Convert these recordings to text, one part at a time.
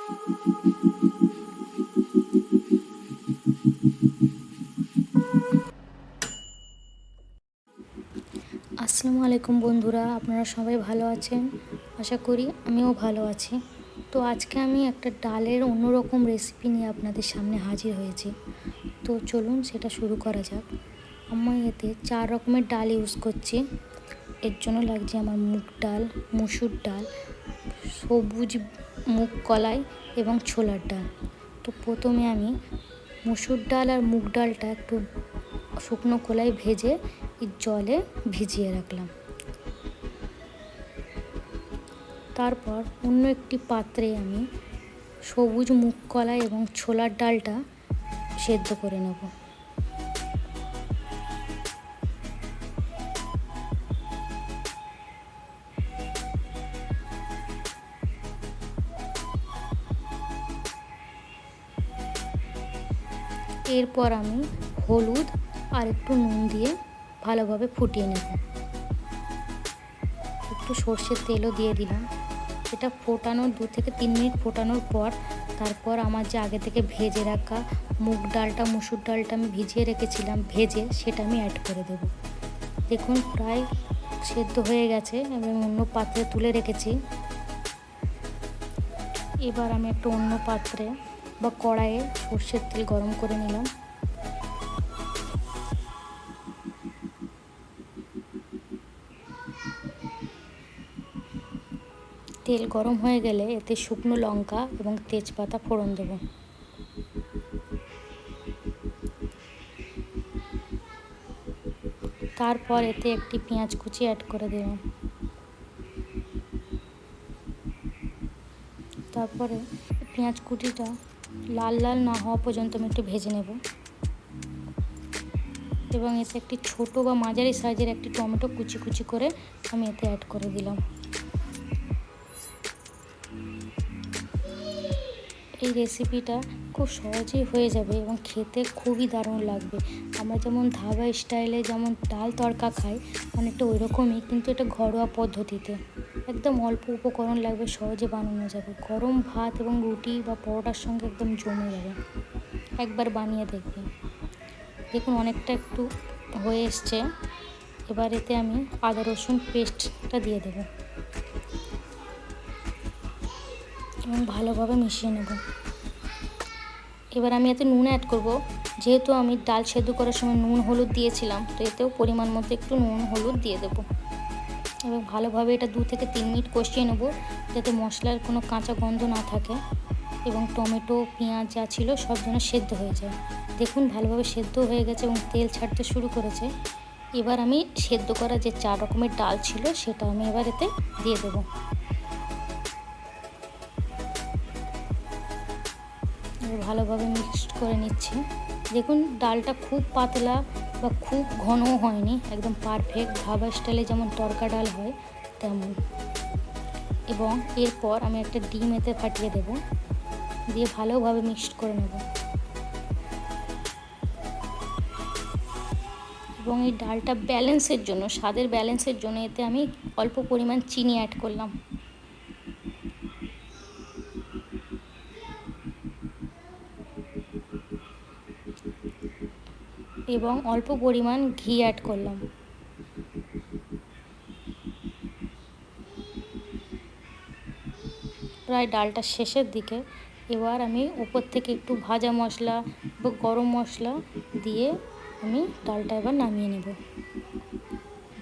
আসসালামু আলাইকুম বন্ধুরা, আপনারা সবাই ভালো আছেন? আশা করি আমিও ভালো আছি। তো আজকে আমি একটা ডালের অন্যরকম রেসিপি নিয়ে আপনাদের সামনে হাজির হয়েছি। তো চলুন সেটা শুরু করা যাক। আমি এতে 4 রকমের ডাল ইউজ করছি। এর জন্য লাগছে আমার মুগ ডাল, মুসুর ডাল, সবুজ মুগ কলাই এবং ছোলার ডাল। তো প্রথমে আমি মুসুর ডাল আর মুগ ডালটা একটু শুকনো কলাই ভেজে জলে ভিজিয়ে রাখলাম। তারপর অন্য একটি পাত্রে আমি সবুজ মুগ কলাই এবং ছোলার ডালটা সেদ্ধ করে নেব। এরপর আমি হলুদ আর একটু নুন দিয়ে ভালোভাবে ফুটিয়ে নেব। একটু সর্ষের তেলও দিয়ে দিলাম। এটা ফোটানোর 2 থেকে 3 মিনিট ফোটানোর পর তারপর আমার যে আগে থেকে ভেজে রাখা মুগ ডালটা, মুসুর ডালটা আমি ভিজিয়ে রেখেছিলাম ভেজে, সেটা আমি অ্যাড করে দেব। দেখুন প্রায় সেদ্ধ হয়ে গেছে এবং অন্য পাত্রে তুলে রেখেছি। এবার আমি একটা অন্য পাত্রে বা কড়াইয়ে সর্ষের তেল গরম করে নিলাম। তেল গরম হয়ে গেলে এতে শুকনো লঙ্কা এবং তেজপাতা ফোড়ন দেব। তারপর এতে একটি পেঁয়াজ কুচি অ্যাড করে দিলাম। তারপরে পেঁয়াজ কুচিটা লাল লাল না হওয়া পর্যন্ত আমি একটু ভেজে নেব এবং এতে একটি ছোট বা মাঝারি সাইজের একটি টমেটো কুচি কুচি করে আমি এতে অ্যাড করে দিলাম। এই রেসিপিটা খুব সহজেই হয়ে যাবে এবং খেতে খুবই দারুণ লাগবে। আমরা যেমন ধাবা স্টাইলে যেমন ডাল তড়কা খাই, অনেকটা ওই রকমই, কিন্তু এটা ঘরোয়া পদ্ধতিতে। একদম অল্প উপকরণ লাগবে, সহজে বানানো যাবে। গরম ভাত এবং রুটি বা পরোটার সঙ্গে একদম জমে যাবে। একবার বানিয়ে দেখবেন। দেখুন অনেকটা একটু হয়ে এসছে। এবার এতে আমি আদা রসুন পেস্টটা দিয়ে দেবো এবং ভালোভাবে মিশিয়ে নেব। এবার আমি এতে নুন অ্যাড করব। যেহেতু আমি ডাল সেদ্ধ করার সময় নুন হলুদ দিয়েছিলাম, তো এতেও পরিমাণ মতো একটু নুন হলুদ দিয়ে দেবো এবং ভালোভাবে এটা 2 থেকে 3 মিনিট কষিয়ে নেব, যাতে মশলার কোনো কাঁচা গন্ধ না থাকে এবং টমেটো পেঁয়াজ যা ছিল সব যেন সেদ্ধ হয়ে যায়। দেখুন ভালোভাবে সেদ্ধ হয়ে গেছে এবং তেল ছাড়তে শুরু করেছে। এবার আমি সেদ্ধ করা যে 4 রকমের ডাল ছিল সেটা আমি এবার এতে দিয়ে দেবো। ভালোভাবে মিক্সড করে নিচ্ছি। দেখুন ডালটা খুব পাতলা বা খুব ঘনও হয়নি, একদম পারফেক্ট ধাবা স্টাইলে যেমন তড়কা ডাল হয় তেমন। এবং এরপর আমি একটা ডিম এতে ফাটিয়ে দেব, দিয়ে ভালোভাবে মিক্সড করে নেব। এবং এই ডালটা ব্যালেন্সের জন্য, স্বাদের ব্যালেন্সের জন্য এতে আমি অল্প পরিমাণ চিনি অ্যাড করলাম এবং অল্প পরিমাণ ঘি অ্যাড করলাম। প্রায় ডালটা শেষের দিকে। এবার আমি উপর থেকে একটু ভাজা মশলা বা গরম মশলা দিয়ে আমি ডালটা এবার নামিয়ে নেব।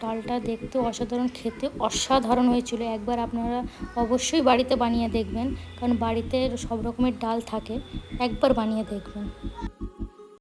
ডালটা দেখতে অসাধারণ, খেতে অসাধারণ হয়েছিল। একবার আপনারা অবশ্যই বাড়িতে বানিয়ে দেখবেন, কারণ বাড়িতে সব রকমের ডাল থাকে। একবার বানিয়ে দেখবেন।